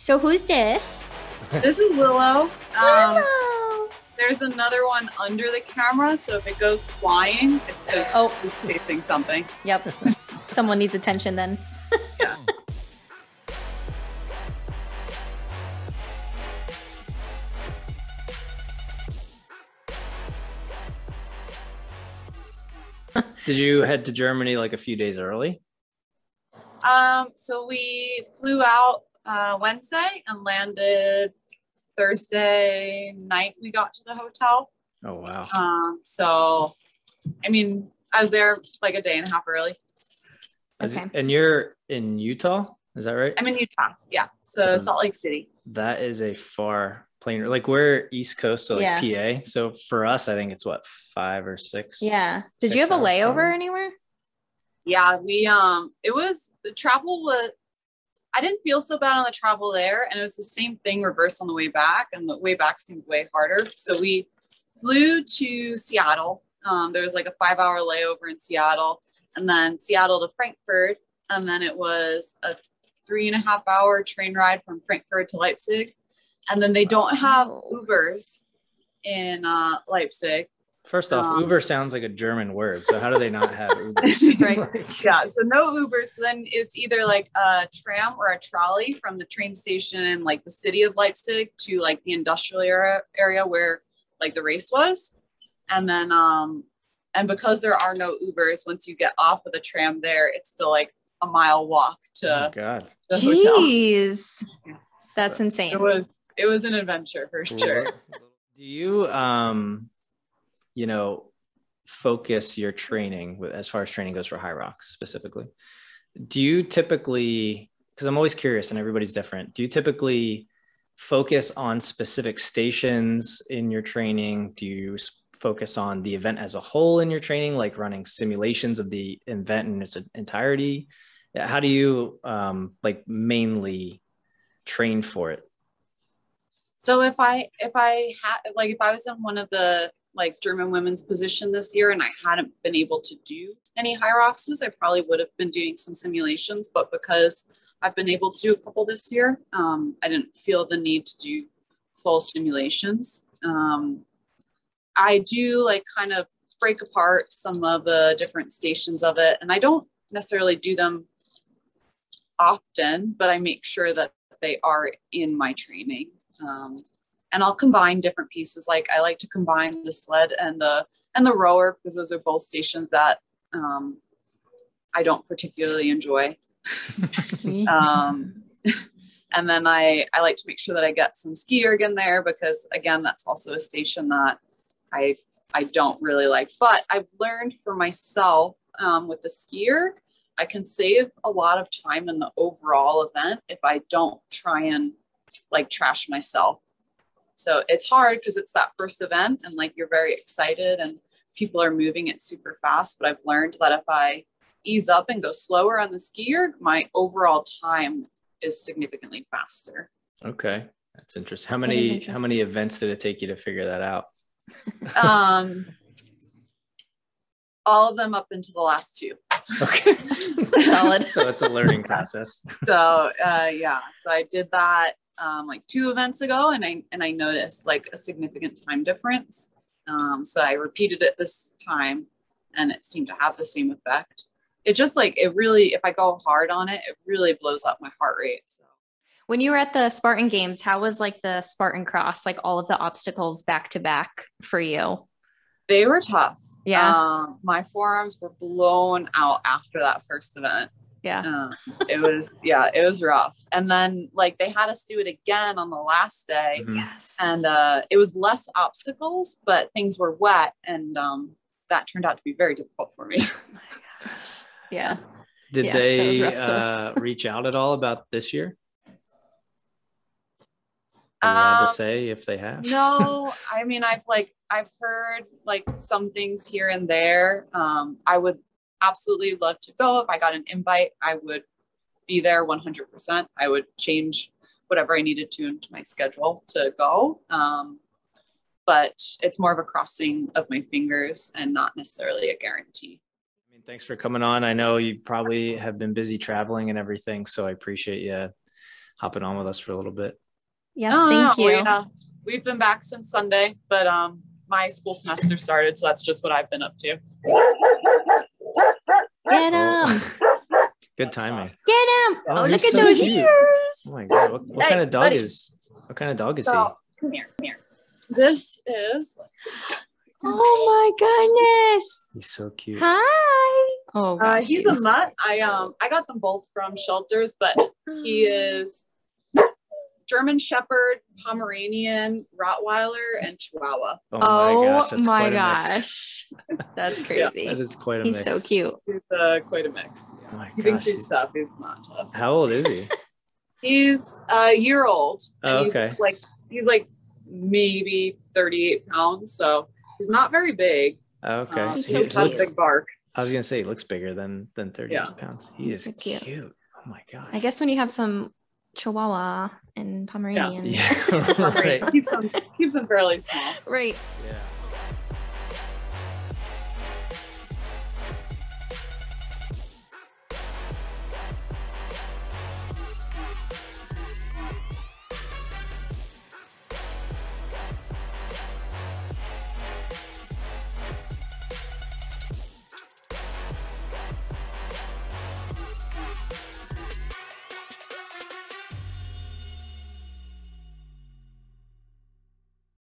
So who's this? This is Willow. Willow. There's another one under the camera, so if it goes flying, it's because he's facing something. Yep. Someone needs attention then. Yeah. Did you head to Germany like a few days early? So we flew out Wednesday and landed Thursday night. We got to the hotel. Oh, wow. So, I mean, I was there like a day and a half early. Okay. And you're in Utah? Is that right? I'm in Utah. Yeah. So Salt Lake City. That is a far plane. Like we're East Coast, so like PA. So for us, I think it's what, 5 or 6. Yeah. Did 6 you have a hours layover probably? anywhere? Yeah, it was, the travel was, I didn't feel so bad on the travel there, and it was the same thing reversed on the way back, and the way back seemed way harder. So we flew to Seattle. There was like a 5-hour layover in Seattle, and then Seattle to Frankfurt, and then it was a 3.5-hour train ride from Frankfurt to Leipzig. And then they don't have Ubers in Leipzig. First off, Uber sounds like a German word. So how do they not have Ubers? Right. Yeah, so no Uber. So then it's either like a tram or a trolley from the train station in like the city of Leipzig to like the industrial area where like the race was. And then, and because there are no Ubers, once you get off of the tram there, it's still like a mile walk to the hotel. Jeez. That's insane. It was an adventure for sure. Do you, focus your training as far as training goes for Hyrox specifically? Do you typically, because I'm always curious and everybody's different, do you typically focus on specific stations in your training? Do you focus on the event as a whole in your training, like running simulations of the event in its entirety? How do you mainly train for it? So if I was in one of the like German women's position this year and I hadn't been able to do any Hyroxes, I probably would have been doing some simulations, but because I've been able to do a couple this year, I didn't feel the need to do full simulations. I do like kind of break apart some of the different stations of it, and I don't necessarily do them often, but I make sure that they are in my training. And I'll combine different pieces. Like I like to combine the sled and the rower, because those are both stations that I don't particularly enjoy. And then I like to make sure that I get some ski erg in there, because again, that's also a station that I don't really like. But I've learned for myself with the ski erg, I can save a lot of time in the overall event if I don't try and like trash myself. So it's hard because it's that first event and like you're very excited and people are moving it super fast. But I've learned that if I ease up and go slower on the ski erg, my overall time is significantly faster. Okay, that's interesting. How many events did it take you to figure that out? All of them up into the last 2. Okay. Solid. So it's a learning process. So so I did that like 2 events ago, and I noticed like a significant time difference. So I repeated it this time and it seemed to have the same effect. It just like, it really, if I go hard on it, it really blows up my heart rate. So When you were at the Spartan Games, how was like the Spartan Cross, like all of the obstacles back to back for you? they were tough. Yeah. My forearms were blown out after that first event. Yeah. It was rough. And then like they had us do it again on the last day. Mhm. Yes. And it was less obstacles, but things were wet. And that turned out to be very difficult for me. Oh my gosh. Yeah. Did Yeah, that was rough they reach out at all about this year? Are you allowed to say if they have? No, I mean, I've heard like some things here and there. I would absolutely love to go. If I got an invite, I would be there 100%. I would change whatever I needed to into my schedule to go. But it's more of a crossing of my fingers and not necessarily a guarantee. I mean, thanks for coming on. I know you probably have been busy traveling and everything, so I appreciate you hopping on with us for a little bit. Yes, thank you. Yeah. We've been back since Sunday, but my school semester started, so that's just what I've been up to. Get him. Good timing. Get him. Oh, look at so those cute. ears. Oh my God. What kind of dog is he? Come here. This is. Oh my goodness. He's so cute. Hi. Oh gosh, he's a mutt. I got them both from shelters, but he is German Shepherd, Pomeranian, Rottweiler, and Chihuahua. Oh That's my quite a gosh. That's crazy. That is quite a he's mix. so cute. He's quite a mix. Oh my He thinks gosh, he's tough. He's not tough. How old is he? He's a year old. Oh, and okay. He's like maybe 38 pounds, so he's not very big. Okay. He's He just has a big bark. I was gonna say he looks bigger than 38 pounds. He is so cute. cute. Oh my gosh. I guess when you have some Chihuahua and Pomeranian. Yeah. Right. Keeps him fairly small. Right. Yeah.